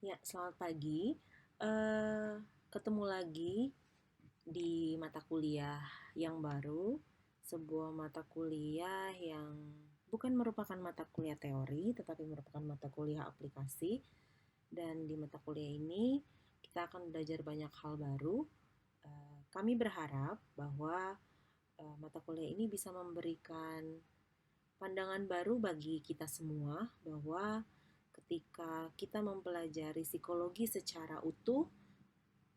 Ya, selamat pagi. Ketemu lagi di mata kuliah yang baru, sebuah mata kuliah yang bukan merupakan mata kuliah teori, tetapi merupakan mata kuliah aplikasi. Dan di mata kuliah ini kita akan belajar banyak hal baru. Kami berharap bahwa mata kuliah ini bisa memberikan pandangan baru bagi kita semua bahwa ketika kita mempelajari psikologi secara utuh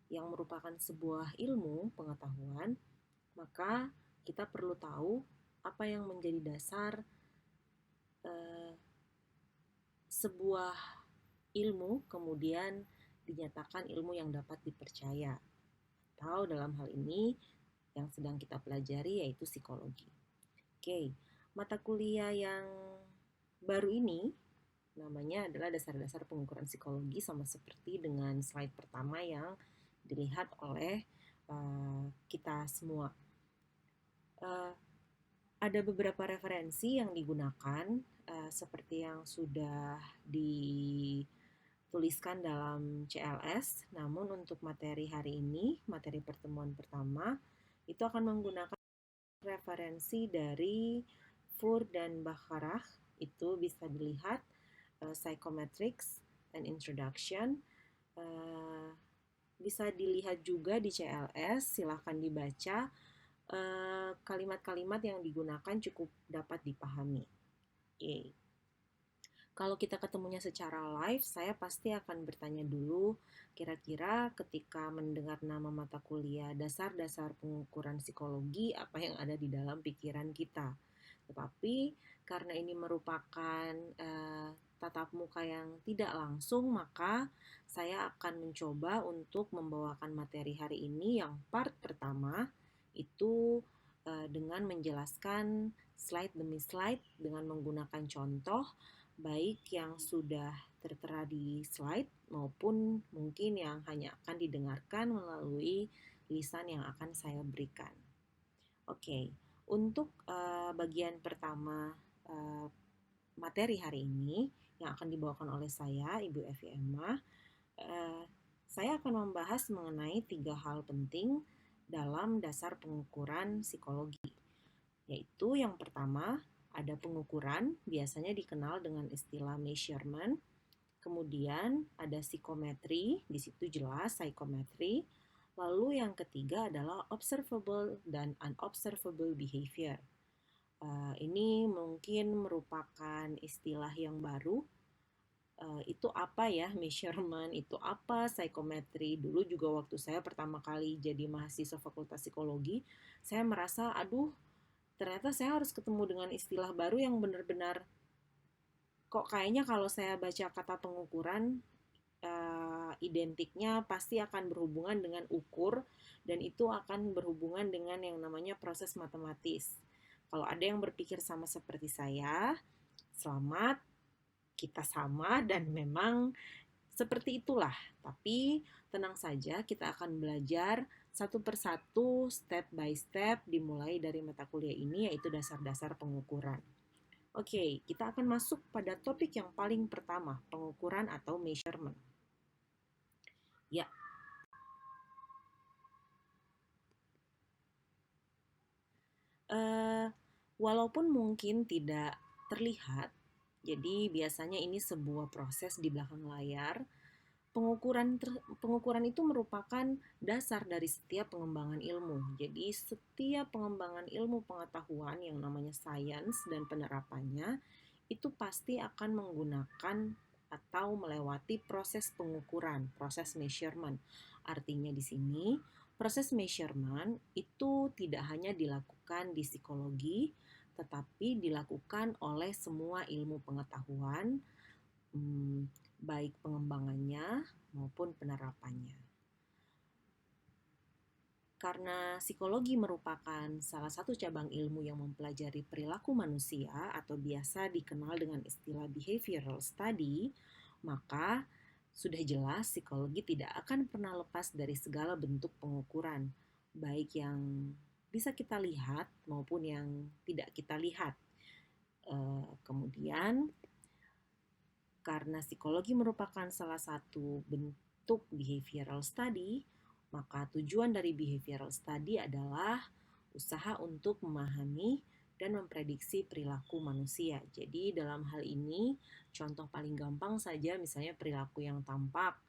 yang merupakan sebuah ilmu pengetahuan, maka kita perlu tahu apa yang menjadi dasar eh, sebuah ilmu kemudian dinyatakan ilmu yang dapat dipercaya. Atau dalam hal ini yang sedang kita pelajari yaitu psikologi. Oke, mata kuliah yang baru ini namanya adalah dasar-dasar pengukuran psikologi, sama seperti dengan slide pertama yang dilihat oleh kita semua. Uh, ada beberapa referensi yang digunakan seperti yang sudah dituliskan dalam CLS. Namun untuk materi hari ini, materi pertemuan pertama, itu akan menggunakan referensi dari Fur dan Bacharach. Itu bisa dilihat Psychometrics and Introduction. Bisa dilihat juga di CLS, silahkan dibaca. Kalimat-kalimat yang digunakan cukup dapat dipahami. Yay. Kalau kita ketemunya secara live, saya pasti akan bertanya dulu, kira-kira ketika mendengar nama mata kuliah dasar-dasar pengukuran psikologi, apa yang ada di dalam pikiran kita. Tetapi karena ini merupakan tatap muka yang tidak langsung, maka saya akan mencoba untuk membawakan materi hari ini yang part pertama, itu dengan menjelaskan slide demi slide dengan menggunakan contoh baik yang sudah tertera di slide maupun mungkin yang hanya akan didengarkan melalui lisan yang akan saya berikan. Oke, untuk bagian pertama materi hari ini yang akan dibawakan oleh saya, Ibu Evi Emma, saya akan membahas mengenai 3 hal penting dalam dasar pengukuran psikologi, yaitu yang pertama ada pengukuran, biasanya dikenal dengan istilah measurement. Kemudian ada psikometri, di situ jelas psikometri. Lalu yang ketiga adalah observable dan unobservable behavior. Ini mungkin merupakan istilah yang baru. Itu apa ya measurement, itu apa psikometri. Dulu juga waktu saya pertama kali jadi mahasiswa Fakultas Psikologi, saya merasa aduh ternyata saya harus ketemu dengan istilah baru yang benar-benar kok kayaknya kalau saya baca kata pengukuran identiknya pasti akan berhubungan dengan ukur dan itu akan berhubungan dengan yang namanya proses matematis. Kalau ada yang berpikir sama seperti saya, selamat, kita sama dan memang seperti itulah. Tapi tenang saja, kita akan belajar satu persatu, step by step, dimulai dari mata kuliah ini, yaitu dasar-dasar pengukuran. Oke, kita akan masuk pada topik yang paling pertama, pengukuran atau measurement. Ya, walaupun mungkin tidak terlihat, jadi biasanya ini sebuah proses di belakang layar. Pengukuran itu merupakan dasar dari setiap pengembangan ilmu. Jadi setiap pengembangan ilmu pengetahuan yang namanya sains dan penerapannya itu pasti akan menggunakan atau melewati proses pengukuran, proses measurement. Artinya di sini proses measurement itu tidak hanya dilakukan di psikologi, tetapi dilakukan oleh semua ilmu pengetahuan, baik pengembangannya maupun penerapannya. Karena psikologi merupakan salah satu cabang ilmu yang mempelajari perilaku manusia atau biasa dikenal dengan istilah behavioral study, maka sudah jelas psikologi tidak akan pernah lepas dari segala bentuk pengukuran, baik yang bisa kita lihat maupun yang tidak kita lihat. Kemudian Karena psikologi merupakan salah satu bentuk behavioral study, maka tujuan dari behavioral study adalah usaha untuk memahami dan memprediksi perilaku manusia. Jadi dalam hal ini, contoh paling gampang saja misalnya perilaku yang tampak,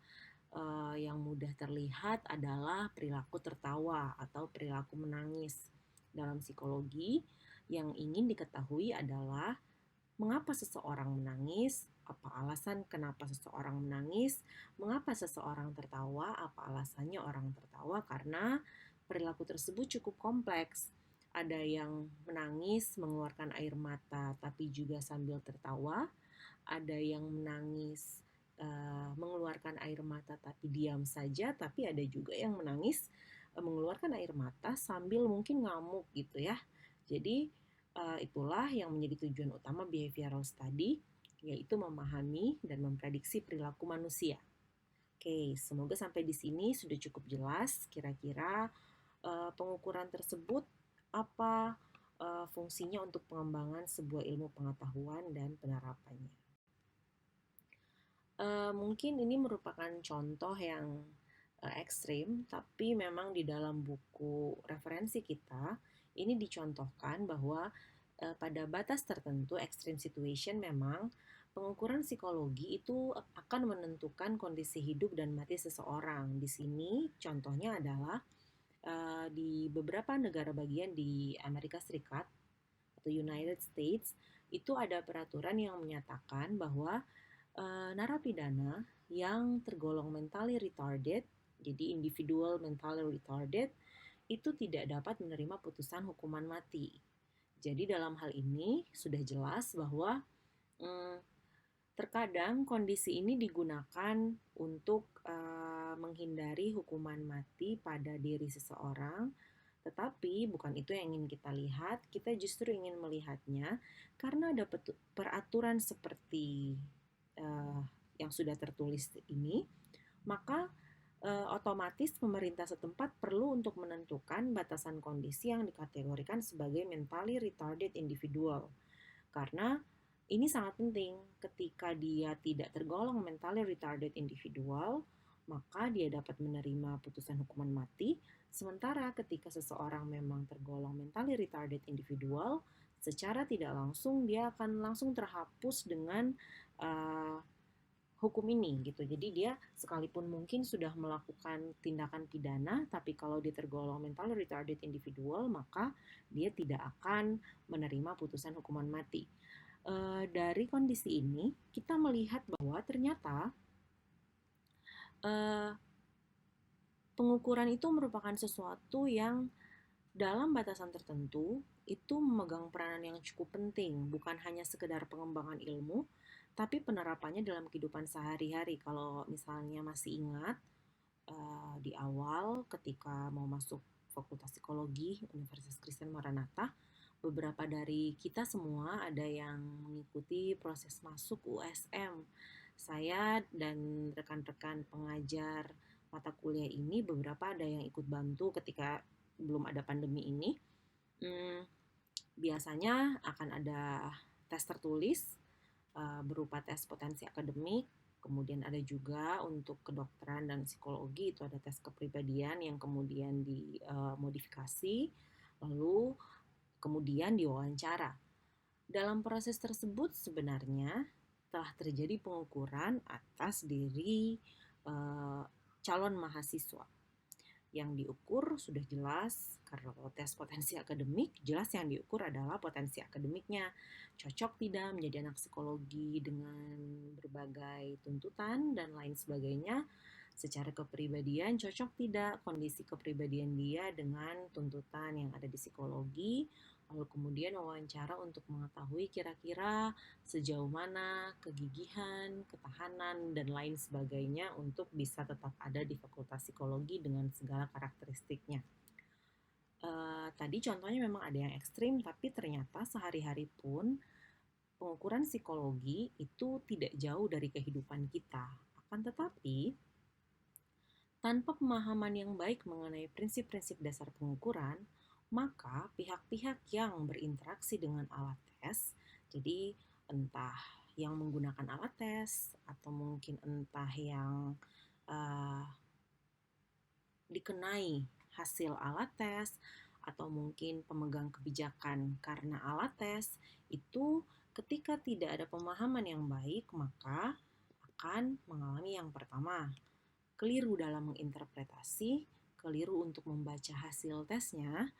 yang mudah terlihat adalah perilaku tertawa atau perilaku menangis. Dalam psikologi, yang ingin diketahui adalah mengapa seseorang menangis, apa alasan kenapa seseorang menangis, mengapa seseorang tertawa, apa alasannya orang tertawa, karena perilaku tersebut cukup kompleks. Ada yang menangis, mengeluarkan air mata, tapi juga sambil tertawa. Ada yang menangis, mengeluarkan air mata, tapi diam saja. Tapi ada juga yang menangis, mengeluarkan air mata sambil mungkin ngamuk gitu ya. Jadi itulah yang menjadi tujuan utama behavioral study, yaitu memahami dan memprediksi perilaku manusia. Oke, semoga sampai di sini sudah cukup jelas kira-kira pengukuran tersebut apa fungsinya untuk pengembangan sebuah ilmu pengetahuan dan penerapannya. Mungkin ini merupakan contoh yang ekstrim, tapi memang di dalam buku referensi kita ini dicontohkan bahwa pada batas tertentu extreme situation memang pengukuran psikologi itu akan menentukan kondisi hidup dan mati seseorang. Di sini contohnya adalah di beberapa negara bagian di Amerika Serikat atau United States itu ada peraturan yang menyatakan bahwa narapidana yang tergolong mentally retarded, jadi individual mentally retarded, itu tidak dapat menerima putusan hukuman mati. Jadi dalam hal ini sudah jelas bahwa terkadang kondisi ini digunakan untuk menghindari hukuman mati pada diri seseorang, tetapi bukan itu yang ingin kita lihat. Kita justru ingin melihatnya karena ada peraturan seperti yang sudah tertulis ini, maka otomatis pemerintah setempat perlu untuk menentukan batasan kondisi yang dikategorikan sebagai mentally retarded individual. Karena ini sangat penting, ketika dia tidak tergolong mentally retarded individual, maka dia dapat menerima putusan hukuman mati. Sementara ketika seseorang memang tergolong mentally retarded individual, secara tidak langsung dia akan langsung terhapus dengan hukum ini gitu. Jadi dia sekalipun mungkin sudah melakukan tindakan pidana, tapi kalau dia tergolong mentally retarded individual, maka dia tidak akan menerima putusan hukuman mati. Dari kondisi ini kita melihat bahwa ternyata pengukuran itu merupakan sesuatu yang dalam batasan tertentu itu memegang peranan yang cukup penting, bukan hanya sekedar pengembangan ilmu, tapi penerapannya dalam kehidupan sehari-hari. Kalau misalnya masih ingat di awal ketika mau masuk Fakultas Psikologi Universitas Kristen Maranatha, beberapa dari kita semua ada yang mengikuti proses masuk USM. Saya dan rekan-rekan pengajar mata kuliah ini beberapa ada yang ikut bantu ketika belum ada pandemi ini. Biasanya akan ada tes tertulis berupa tes potensi akademik, kemudian ada juga untuk kedokteran dan psikologi itu ada tes kepribadian yang kemudian dimodifikasi, lalu kemudian diwawancara. Dalam proses tersebut sebenarnya telah terjadi pengukuran atas diri calon mahasiswa. Yang diukur sudah jelas, kalau tes potensi akademik, jelas yang diukur adalah potensi akademiknya. Cocok tidak menjadi anak psikologi dengan berbagai tuntutan dan lain sebagainya. Secara kepribadian, cocok tidak kondisi kepribadian dia dengan tuntutan yang ada di psikologi. Lalu kemudian wawancara untuk mengetahui kira-kira sejauh mana kegigihan, ketahanan, dan lain sebagainya untuk bisa tetap ada di Fakultas Psikologi dengan segala karakteristiknya. Tadi contohnya memang ada yang ekstrim, tapi ternyata sehari-hari pun pengukuran psikologi itu tidak jauh dari kehidupan kita. Akan tetapi, tanpa pemahaman yang baik mengenai prinsip-prinsip dasar pengukuran, maka pihak-pihak yang berinteraksi dengan alat tes, jadi entah yang menggunakan alat tes atau mungkin entah yang uh, dikenai hasil alat tes atau mungkin pemegang kebijakan karena alat tes itu ketika tidak ada pemahaman yang baik maka akan mengalami yang pertama, keliru dalam menginterpretasi, keliru untuk membaca hasil tesnya.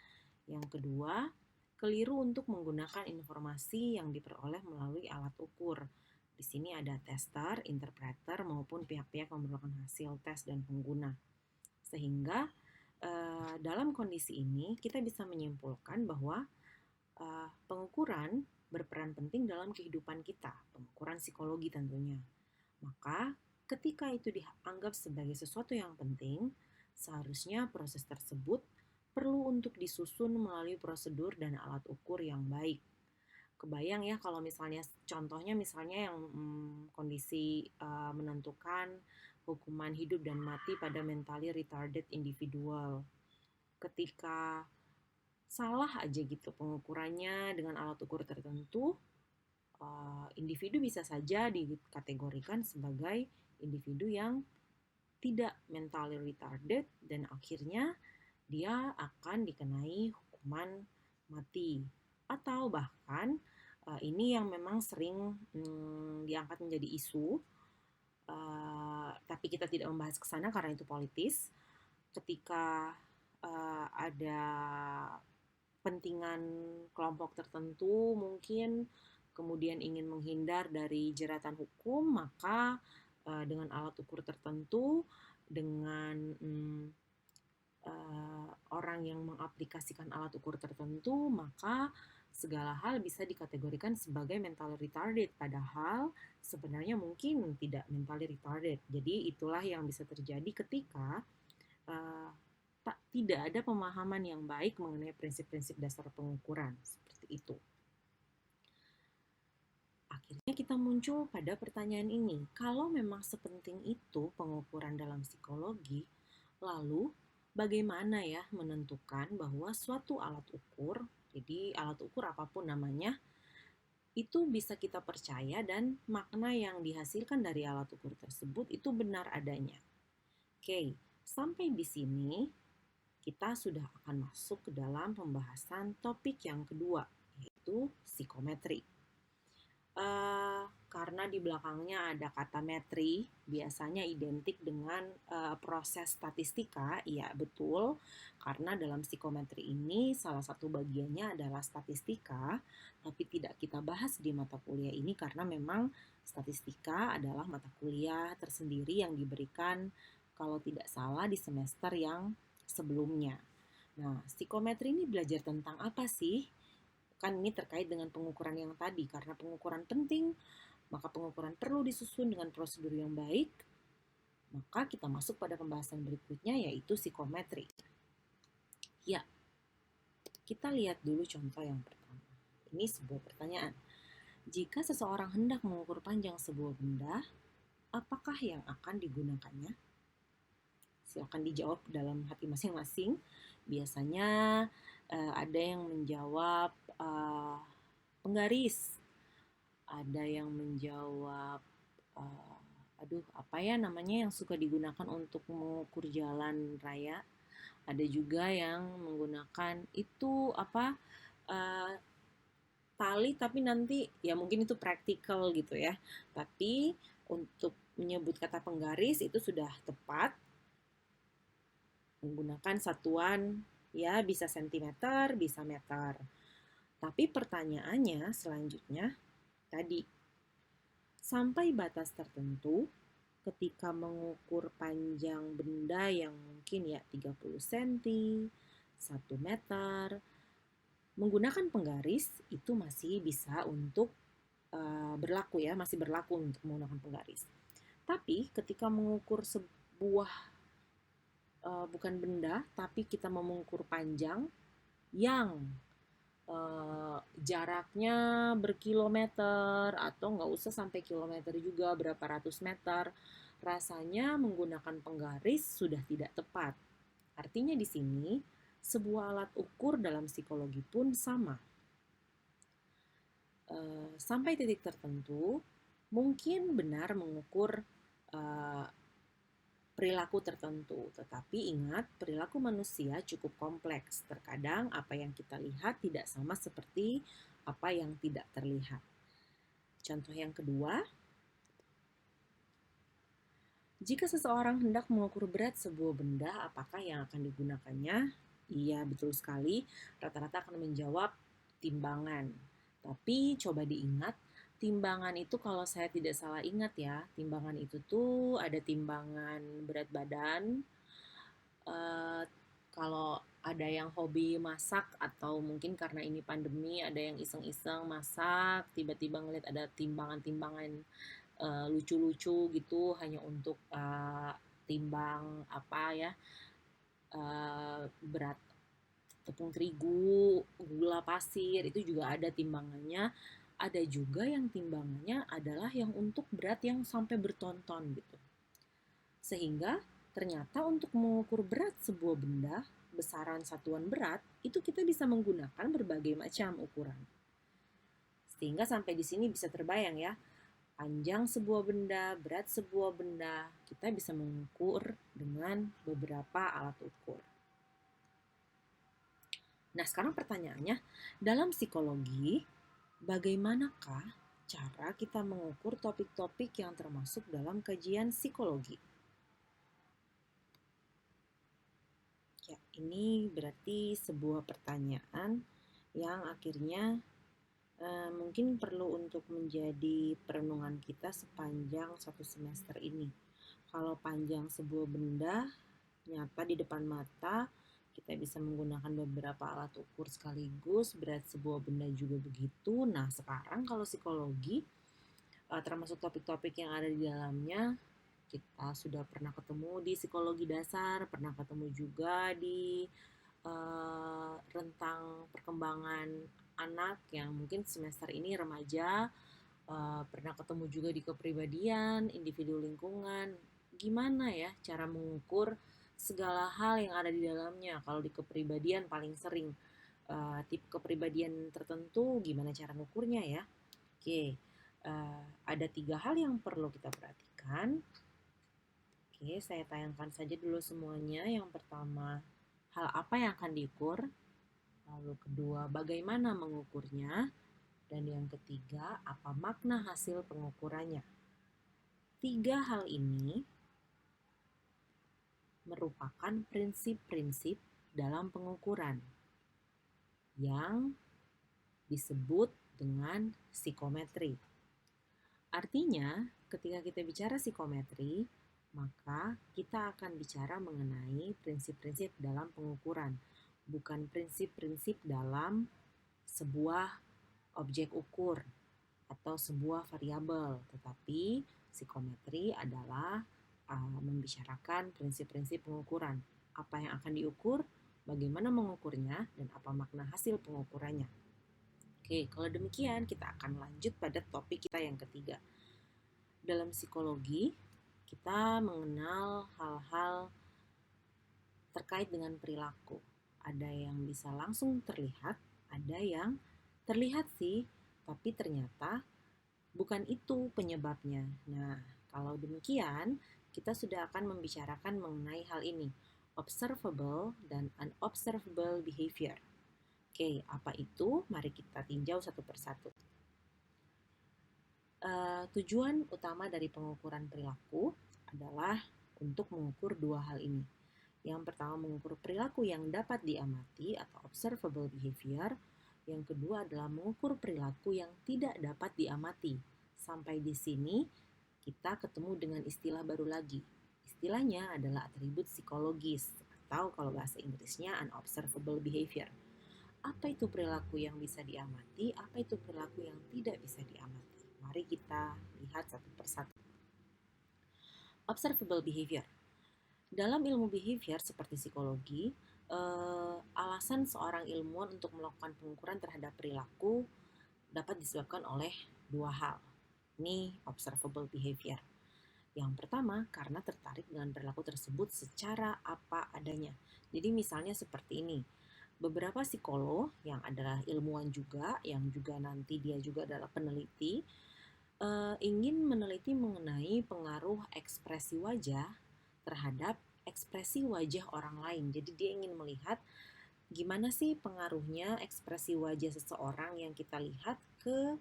Yang kedua, keliru untuk menggunakan informasi yang diperoleh melalui alat ukur. Di sini ada tester, interpreter, maupun pihak-pihak yang memerlukan hasil tes dan pengguna. Sehingga dalam kondisi ini kita bisa menyimpulkan bahwa pengukuran berperan penting dalam kehidupan kita, pengukuran psikologi tentunya. Maka ketika itu dianggap sebagai sesuatu yang penting, seharusnya proses tersebut perlu untuk disusun melalui prosedur dan alat ukur yang baik. Kebayang ya kalau misalnya contohnya misalnya yang kondisi menentukan hukuman hidup dan mati pada mentally retarded individual. Ketika salah aja gitu pengukurannya dengan alat ukur tertentu, individu bisa saja dikategorikan sebagai individu yang tidak mentally retarded dan akhirnya dia akan dikenai hukuman mati. Atau bahkan ini yang memang sering diangkat menjadi isu, tapi kita tidak membahas ke sana karena itu politis. Ketika ada kepentingan kelompok tertentu mungkin kemudian ingin menghindar dari jeratan hukum, maka dengan alat ukur tertentu, dengan orang yang mengaplikasikan alat ukur tertentu, maka segala hal bisa dikategorikan sebagai mentally retarded, padahal sebenarnya mungkin tidak mentally retarded. Jadi itulah yang bisa terjadi ketika tidak ada pemahaman yang baik mengenai prinsip-prinsip dasar pengukuran, seperti itu. Akhirnya kita muncul pada pertanyaan ini, kalau memang sepenting itu pengukuran dalam psikologi, lalu bagaimana ya menentukan bahwa suatu alat ukur, jadi alat ukur apapun namanya, itu bisa kita percaya dan makna yang dihasilkan dari alat ukur tersebut itu benar adanya. Oke, sampai di sini kita sudah akan masuk ke dalam pembahasan topik yang kedua, yaitu psikometri. Karena di belakangnya ada kata metri, biasanya identik dengan proses statistika, iya betul, karena dalam psikometri ini salah satu bagiannya adalah statistika, tapi tidak kita bahas di mata kuliah ini karena memang statistika adalah mata kuliah tersendiri yang diberikan kalau tidak salah di semester yang sebelumnya. Nah, psikometri ini belajar tentang apa sih? Kan ini terkait dengan pengukuran yang tadi, karena pengukuran penting, maka pengukuran perlu disusun dengan prosedur yang baik. Maka kita masuk pada pembahasan berikutnya, yaitu psikometri. Ya, kita lihat dulu contoh yang pertama. Ini sebuah pertanyaan. Jika seseorang hendak mengukur panjang sebuah benda, apakah yang akan digunakannya? Silakan dijawab dalam hati masing-masing. Biasanya ada yang menjawab penggaris, ada yang menjawab apa ya namanya yang suka digunakan untuk mengukur jalan raya, ada juga yang menggunakan itu tali tapi nanti ya mungkin itu praktikal gitu ya, tapi untuk menyebut kata penggaris itu sudah tepat, menggunakan satuan ya bisa sentimeter, bisa meter. Tapi pertanyaannya selanjutnya tadi, sampai batas tertentu ketika mengukur panjang benda yang mungkin ya 30 cm, 1 meter, menggunakan penggaris itu masih bisa untuk berlaku ya, masih berlaku untuk menggunakan penggaris. Tapi ketika mengukur sebuah bukan benda, tapi kita mengukur panjang yang jaraknya berkilometer atau nggak usah sampai kilometer juga, berapa ratus meter, rasanya menggunakan penggaris sudah tidak tepat. Artinya di sini sebuah alat ukur dalam psikologi pun sama. Sampai titik tertentu Mungkin benar mengukur uh, perilaku tertentu, tetapi ingat, perilaku manusia cukup kompleks. Terkadang apa yang kita lihat tidak sama seperti apa yang tidak terlihat. Contoh yang kedua, jika seseorang hendak mengukur berat sebuah benda, apakah yang akan digunakannya? Iya, betul sekali. Rata-rata akan menjawab timbangan. Tapi coba diingat, timbangan itu kalau saya tidak salah ingat ya, timbangan itu tuh ada timbangan berat badan. eh, Kalau ada yang hobi masak atau mungkin karena ini pandemi, ada yang iseng-iseng masak, tiba-tiba ngeliat ada timbangan-timbangan lucu-lucu gitu hanya untuk timbang apa ya, berat tepung terigu, gula pasir, itu juga ada timbangannya. Ada juga yang timbangannya adalah yang untuk berat yang sampai bertonton gitu. Sehingga ternyata untuk mengukur berat sebuah benda, besaran satuan berat, itu kita bisa menggunakan berbagai macam ukuran. Sehingga sampai di sini bisa terbayang ya, panjang sebuah benda, berat sebuah benda, kita bisa mengukur dengan beberapa alat ukur. Nah, sekarang pertanyaannya, dalam psikologi, bagaimanakah cara kita mengukur topik-topik yang termasuk dalam kajian psikologi? Ya, ini berarti sebuah pertanyaan yang akhirnya mungkin perlu untuk menjadi perenungan kita sepanjang satu semester ini. Kalau panjang sebuah benda nyata di depan mata, kita bisa menggunakan beberapa alat ukur sekaligus, berat sebuah benda juga begitu. Nah, sekarang kalau psikologi, termasuk topik-topik yang ada di dalamnya, kita sudah pernah ketemu di psikologi dasar, pernah ketemu juga di rentang perkembangan anak yang mungkin semester ini remaja, pernah ketemu juga di kepribadian, individu lingkungan. Gimana ya cara mengukur segala hal yang ada di dalamnya? Kalau di kepribadian paling sering tipe kepribadian tertentu, gimana cara mengukurnya ya? Oke, ada 3 hal yang perlu kita perhatikan. Oke, saya tayangkan saja dulu semuanya. Yang pertama, hal apa yang akan diukur? Lalu kedua, bagaimana mengukurnya? Dan yang ketiga, apa makna hasil pengukurannya? 3 hal ini merupakan prinsip-prinsip dalam pengukuran yang disebut dengan psikometri. Artinya, ketika kita bicara psikometri, maka kita akan bicara mengenai prinsip-prinsip dalam pengukuran, bukan prinsip-prinsip dalam sebuah objek ukur atau sebuah variabel, tetapi psikometri adalah membicarakan prinsip-prinsip pengukuran. Apa yang akan diukur, bagaimana mengukurnya, dan apa makna hasil pengukurannya. Oke, kalau demikian kita akan lanjut pada topik kita yang ketiga. Dalam psikologi, kita mengenal hal-hal terkait dengan perilaku. Ada yang bisa langsung terlihat, ada yang terlihat sih, tapi ternyata bukan itu penyebabnya. Nah, kalau demikian, kita sudah akan membicarakan mengenai hal ini, observable dan unobservable behavior. Oke, apa itu? Mari kita tinjau satu persatu. Tujuan utama dari pengukuran perilaku adalah untuk mengukur 2 hal ini. Yang pertama, mengukur perilaku yang dapat diamati atau observable behavior. Yang kedua adalah mengukur perilaku yang tidak dapat diamati. Sampai di sini kita ketemu dengan istilah baru lagi. Istilahnya adalah atribut psikologis atau kalau bahasa Inggrisnya unobservable behavior. Apa itu perilaku yang bisa diamati? Apa itu perilaku yang tidak bisa diamati? Mari kita lihat satu persatu. Observable behavior. Dalam ilmu behavior seperti psikologi, alasan seorang ilmuwan untuk melakukan pengukuran terhadap perilaku dapat disebabkan oleh 2 hal. Ini observable behavior. Yang pertama, karena tertarik dengan perilaku tersebut secara apa adanya. Jadi misalnya seperti ini, beberapa psikolog yang adalah ilmuwan juga, yang juga nanti dia juga adalah peneliti, ingin meneliti mengenai pengaruh ekspresi wajah terhadap ekspresi wajah orang lain. Jadi dia ingin melihat gimana sih pengaruhnya ekspresi wajah seseorang yang kita lihat ke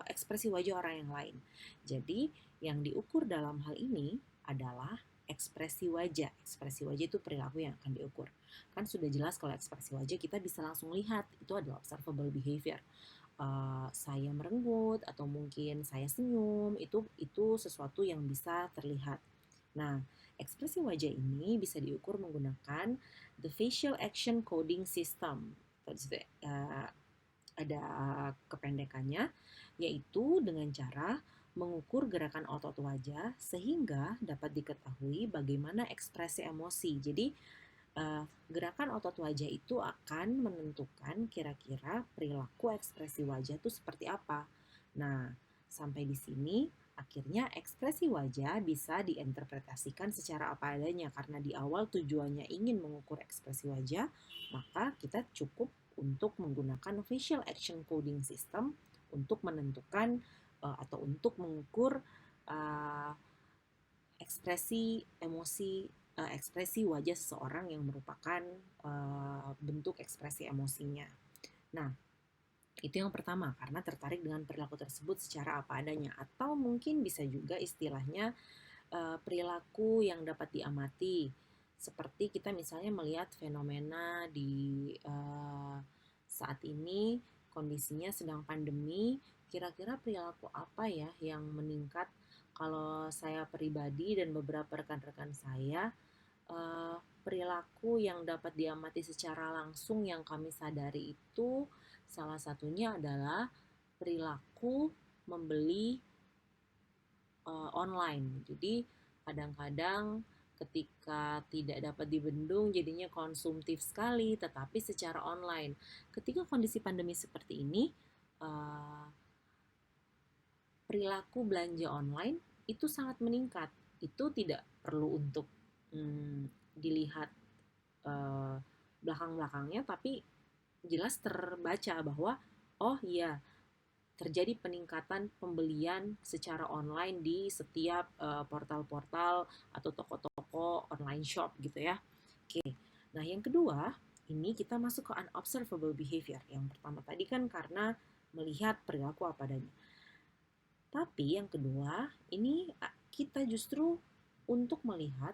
ekspresi wajah orang yang lain. Jadi yang diukur dalam hal ini adalah ekspresi wajah. Ekspresi wajah itu perilaku yang akan diukur. Kan sudah jelas kalau ekspresi wajah kita bisa langsung lihat, itu adalah observable behavior. Saya merenggut atau mungkin saya senyum, itu sesuatu yang bisa terlihat. Nah, ekspresi wajah ini bisa diukur menggunakan the facial action coding system. Ada kependekannya, yaitu dengan cara mengukur gerakan otot wajah sehingga dapat diketahui bagaimana ekspresi emosi. Jadi gerakan otot wajah itu akan menentukan kira-kira perilaku ekspresi wajah itu seperti apa. Nah, sampai di sini akhirnya ekspresi wajah bisa diinterpretasikan secara apa adanya karena di awal tujuannya ingin mengukur ekspresi wajah, maka kita cukup untuk menggunakan facial action coding system untuk menentukan atau untuk mengukur ekspresi emosi ekspresi wajah seseorang yang merupakan bentuk ekspresi emosinya. Nah, itu yang pertama, karena tertarik dengan perilaku tersebut secara apa adanya. Atau mungkin bisa juga istilahnya perilaku yang dapat diamati. Seperti kita misalnya melihat fenomena di saat ini, kondisinya sedang pandemi, kira-kira perilaku apa ya yang meningkat. Kalau saya pribadi dan beberapa rekan-rekan saya, perilaku yang dapat diamati secara langsung yang kami sadari itu salah satunya adalah perilaku membeli online. Jadi kadang-kadang ketika tidak dapat dibendung jadinya konsumtif sekali, tetapi secara online. Ketika kondisi pandemi seperti ini, perilaku belanja online itu sangat meningkat. Itu tidak perlu untuk dilihat belakang-belakangnya, tapi jelas terbaca bahwa oh iya, terjadi peningkatan pembelian secara online di setiap portal-portal atau toko-toko online shop gitu ya. Oke, nah yang kedua, ini kita masuk ke unobservable behavior. Yang pertama tadi kan karena melihat perilaku apa adanya. Tapi yang kedua, ini kita justru untuk melihat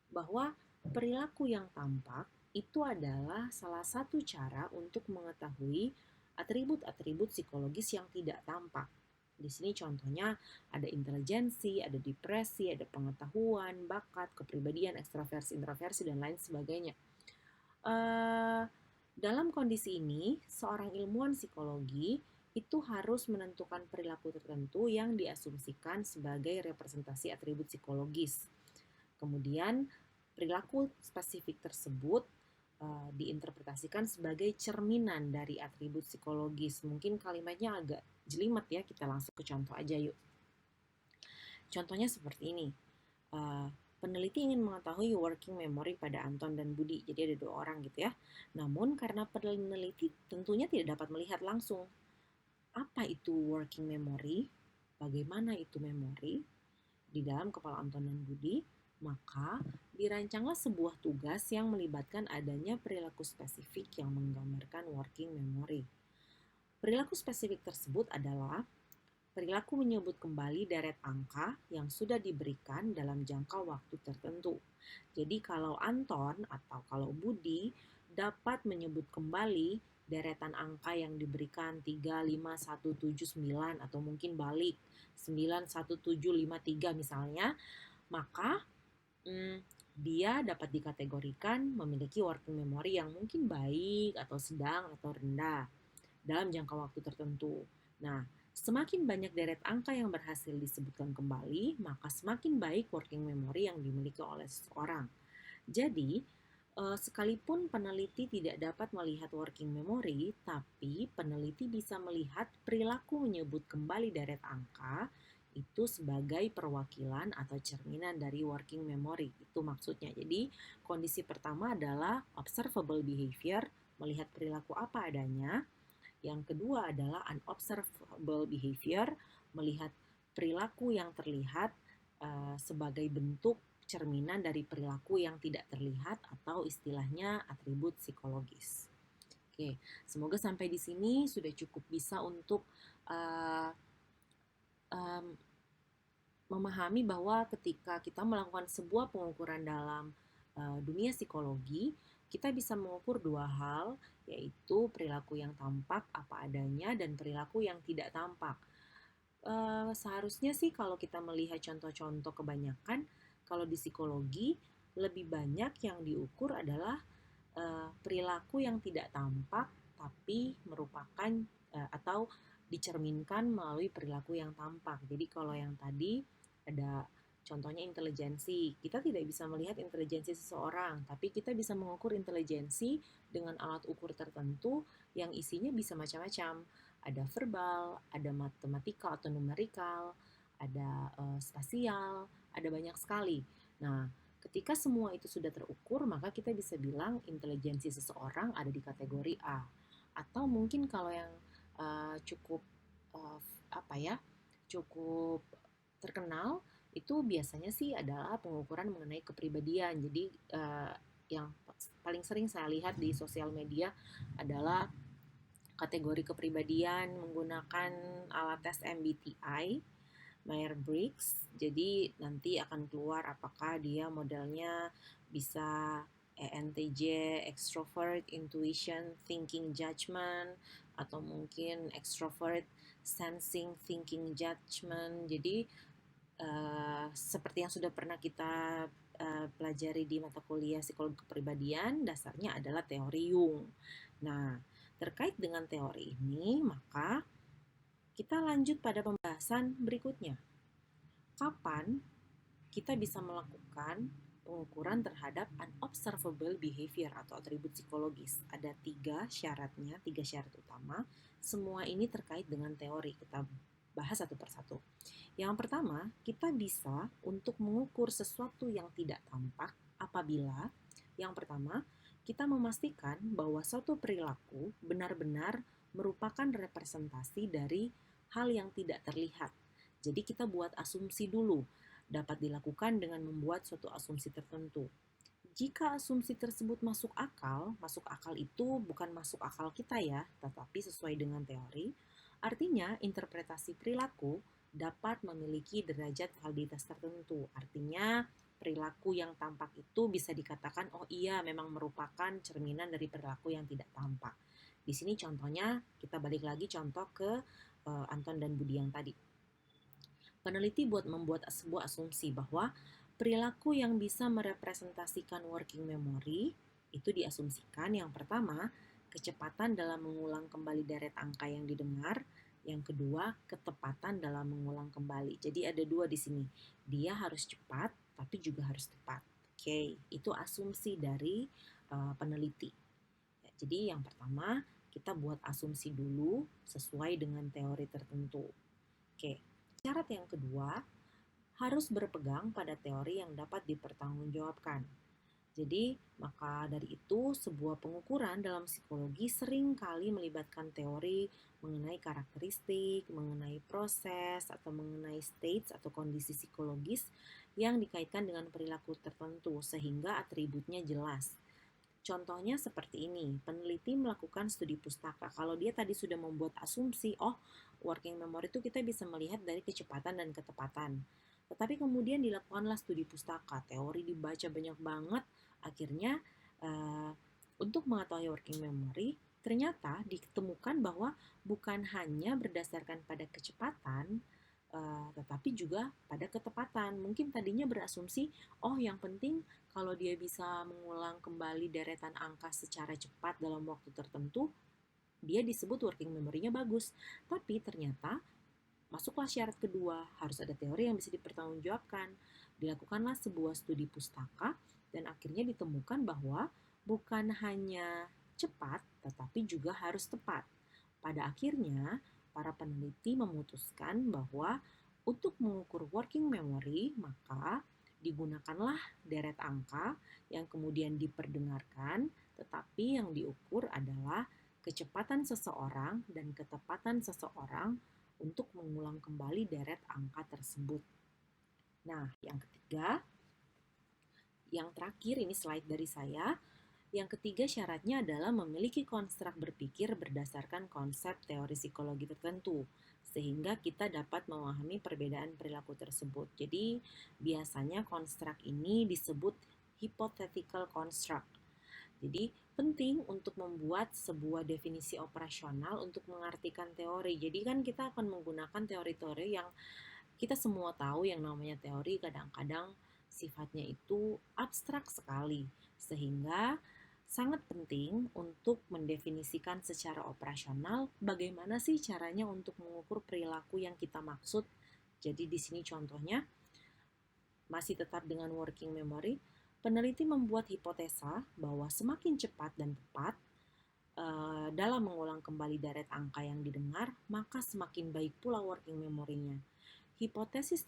bahwa perilaku yang tampak itu adalah salah satu cara untuk mengetahui atribut-atribut psikologis yang tidak tampak. Di sini contohnya ada intelijensi, ada depresi, ada pengetahuan, bakat, kepribadian, ekstroversi, introversi, dan lain sebagainya. Dalam kondisi ini, seorang ilmuwan psikologi itu harus menentukan perilaku tertentu yang diasumsikan sebagai representasi atribut psikologis. Kemudian, perilaku spesifik tersebut diinterpretasikan sebagai cerminan dari atribut psikologis. Mungkin kalimatnya agak jelimet ya, kita langsung ke contoh aja yuk. Contohnya seperti ini. Peneliti ingin mengetahui working memory pada Anton dan Budi. Jadi ada 2 orang gitu ya. Namun karena peneliti tentunya tidak dapat melihat langsung apa itu working memory, bagaimana itu memori di dalam kepala Anton dan Budi, maka dirancanglah sebuah tugas yang melibatkan adanya perilaku spesifik yang menggambarkan working memory. Perilaku spesifik tersebut adalah perilaku menyebut kembali deret angka yang sudah diberikan dalam jangka waktu tertentu. Jadi kalau Anton atau kalau Budi dapat menyebut kembali deretan angka yang diberikan 3, 5, 1, 7, 9 atau mungkin balik 9, 1, 7, 5, 3 misalnya, maka dia dapat dikategorikan memiliki working memory yang mungkin baik atau sedang atau rendah dalam jangka waktu tertentu. Nah, semakin banyak deret angka yang berhasil disebutkan kembali, maka semakin baik working memory yang dimiliki oleh seseorang. Jadi, sekalipun peneliti tidak dapat melihat working memory, tapi peneliti bisa melihat perilaku menyebut kembali deret angka itu sebagai perwakilan atau cerminan dari working memory. Itu maksudnya. Jadi, kondisi pertama adalah observable behavior, melihat perilaku apa adanya. Yang kedua adalah unobservable behavior, melihat perilaku yang terlihat sebagai bentuk cerminan dari perilaku yang tidak terlihat atau istilahnya atribut psikologis. Oke, semoga sampai di sini sudah cukup bisa untuk uh, um, memahami bahwa ketika kita melakukan sebuah pengukuran dalam dunia psikologi, kita bisa mengukur dua hal, yaitu perilaku yang tampak apa adanya dan perilaku yang tidak tampak. Seharusnya sih kalau kita melihat contoh-contoh kebanyakan, kalau di psikologi lebih banyak yang diukur adalah perilaku yang tidak tampak tapi merupakan atau dicerminkan melalui perilaku yang tampak. Jadi kalau yang tadi ada contohnya intelijensi, kita tidak bisa melihat intelijensi seseorang, tapi kita bisa mengukur intelijensi dengan alat ukur tertentu yang isinya bisa macam-macam. Ada verbal, ada matematika atau numerikal, ada spasial, ada banyak sekali. Nah, ketika semua itu sudah terukur, maka kita bisa bilang intelijensi seseorang ada di kategori A. Atau mungkin kalau yang cukup uh, apa ya, cukup terkenal itu biasanya sih adalah pengukuran mengenai kepribadian. Jadi yang paling sering saya lihat di sosial media adalah kategori kepribadian menggunakan alat tes MBTI, Myers-Briggs. Jadi nanti akan keluar apakah dia modelnya bisa ENTJ, extrovert, intuition, thinking, judgment, atau mungkin extrovert, sensing, thinking, judgment. Jadi seperti yang sudah pernah kita pelajari di mata kuliah psikologi kepribadian, dasarnya adalah teori Jung. Nah, terkait dengan teori ini, maka kita lanjut pada pembahasan berikutnya. Kapan kita bisa melakukan pengukuran terhadap unobservable behavior atau atribut psikologis? Ada tiga syaratnya, tiga syarat utama. Semua ini terkait dengan teori. Kita bahas satu persatu. Yang pertama, kita bisa untuk mengukur sesuatu yang tidak tampak apabila yang pertama, kita memastikan bahwa suatu perilaku benar-benar merupakan representasi dari hal yang tidak terlihat. Jadi kita buat asumsi dulu, dapat dilakukan dengan membuat suatu asumsi tertentu. Jika asumsi tersebut masuk akal itu bukan masuk akal kita ya, tetapi sesuai dengan teori, artinya interpretasi perilaku dapat memiliki derajat validitas tertentu. Artinya perilaku yang tampak itu bisa dikatakan oh iya memang merupakan cerminan dari perilaku yang tidak tampak. Di sini contohnya kita balik lagi contoh ke Anton dan Budi yang tadi. Peneliti membuat sebuah asumsi bahwa perilaku yang bisa merepresentasikan working memory itu diasumsikan yang pertama, kecepatan dalam mengulang kembali deret angka yang didengar, yang kedua, ketepatan dalam mengulang kembali. Jadi ada dua di sini. Dia harus cepat, tapi juga harus tepat. Oke, itu asumsi dari peneliti. Ya, jadi yang pertama, kita buat asumsi dulu sesuai dengan teori tertentu. Oke, syarat yang kedua, harus berpegang pada teori yang dapat dipertanggungjawabkan. Jadi, maka dari itu, sebuah pengukuran dalam psikologi sering kali melibatkan teori mengenai karakteristik, mengenai proses, atau mengenai states atau kondisi psikologis yang dikaitkan dengan perilaku tertentu, sehingga atributnya jelas. Contohnya seperti ini, peneliti melakukan studi pustaka. Kalau dia tadi sudah membuat asumsi, oh working memory itu kita bisa melihat dari kecepatan dan ketepatan. Tetapi kemudian dilakukanlah studi pustaka, teori dibaca banyak banget, akhirnya uh, untuk mengetahui working memory, ternyata ditemukan bahwa bukan hanya berdasarkan pada kecepatan, tetapi juga pada ketepatan. Mungkin tadinya berasumsi, oh yang penting kalau dia bisa mengulang kembali deretan angka secara cepat dalam waktu tertentu, dia disebut working memory-nya bagus. Tapi ternyata masuklah syarat kedua, harus ada teori yang bisa dipertanggungjawabkan. Dilakukanlah sebuah studi pustaka dan akhirnya ditemukan bahwa bukan hanya cepat, tetapi juga harus tepat. Pada akhirnya, para peneliti memutuskan bahwa untuk mengukur working memory, maka digunakanlah deret angka yang kemudian diperdengarkan, tetapi yang diukur adalah kecepatan seseorang dan ketepatan seseorang untuk mengulang kembali deret angka tersebut. Nah, yang ketiga, yang terakhir ini slide dari saya. Yang ketiga syaratnya adalah memiliki konstruk berpikir berdasarkan konsep teori psikologi tertentu, sehingga kita dapat memahami perbedaan perilaku tersebut. Jadi, biasanya konstruk ini disebut hypothetical construct. Jadi, penting untuk membuat sebuah definisi operasional untuk mengartikan teori. Jadi kan kita akan menggunakan teori-teori yang kita semua tahu yang namanya teori kadang-kadang sifatnya itu abstrak sekali, sehingga sangat penting untuk mendefinisikan secara operasional bagaimana sih caranya untuk mengukur perilaku yang kita maksud. Jadi di sini contohnya masih tetap dengan working memory, peneliti membuat hipotesa bahwa semakin cepat dan tepat dalam mengulang kembali deret angka yang didengar, maka semakin baik pula working memory-nya. Hipotesis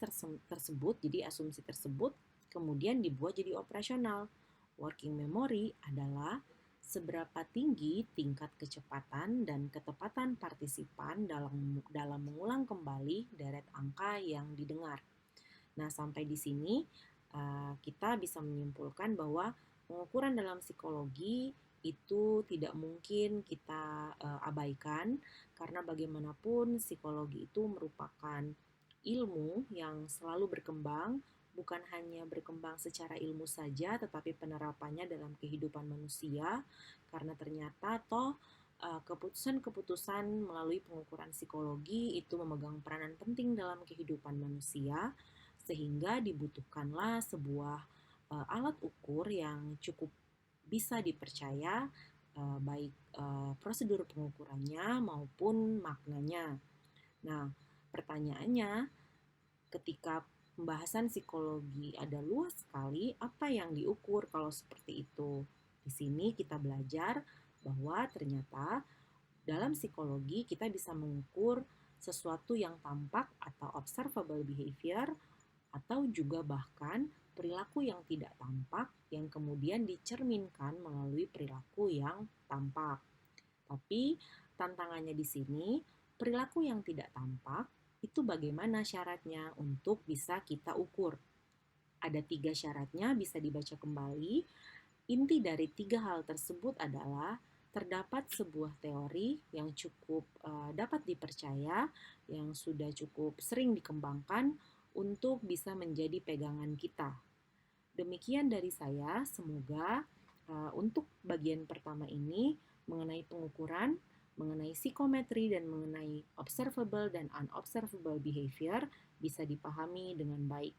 tersebut, jadi asumsi tersebut, kemudian dibuat jadi operasional. Working memory adalah seberapa tinggi tingkat kecepatan dan ketepatan partisipan dalam mengulang kembali deret angka yang didengar. Nah, sampai di sini kita bisa menyimpulkan bahwa pengukuran dalam psikologi itu tidak mungkin kita abaikan, karena bagaimanapun psikologi itu merupakan ilmu yang selalu berkembang, bukan hanya berkembang secara ilmu saja, tetapi penerapannya dalam kehidupan manusia, karena ternyata keputusan-keputusan melalui pengukuran psikologi itu memegang peranan penting dalam kehidupan manusia, sehingga dibutuhkanlah sebuah alat ukur yang cukup bisa dipercaya, baik prosedur pengukurannya maupun maknanya. Nah, pertanyaannya, ketika pembahasan psikologi ada luas sekali, apa yang diukur kalau seperti itu? Di sini kita belajar bahwa ternyata dalam psikologi kita bisa mengukur sesuatu yang tampak atau observable behavior, atau juga bahkan perilaku yang tidak tampak yang kemudian dicerminkan melalui perilaku yang tampak. Tapi tantangannya di sini, perilaku yang tidak tampak itu bagaimana syaratnya untuk bisa kita ukur. Ada 3 syaratnya, bisa dibaca kembali. Inti dari 3 hal tersebut adalah terdapat sebuah teori yang cukup dapat dipercaya, yang sudah cukup sering dikembangkan untuk bisa menjadi pegangan kita. Demikian dari saya, semoga untuk bagian pertama ini mengenai pengukuran, mengenai psikometri, dan mengenai observable dan unobservable behavior bisa dipahami dengan baik.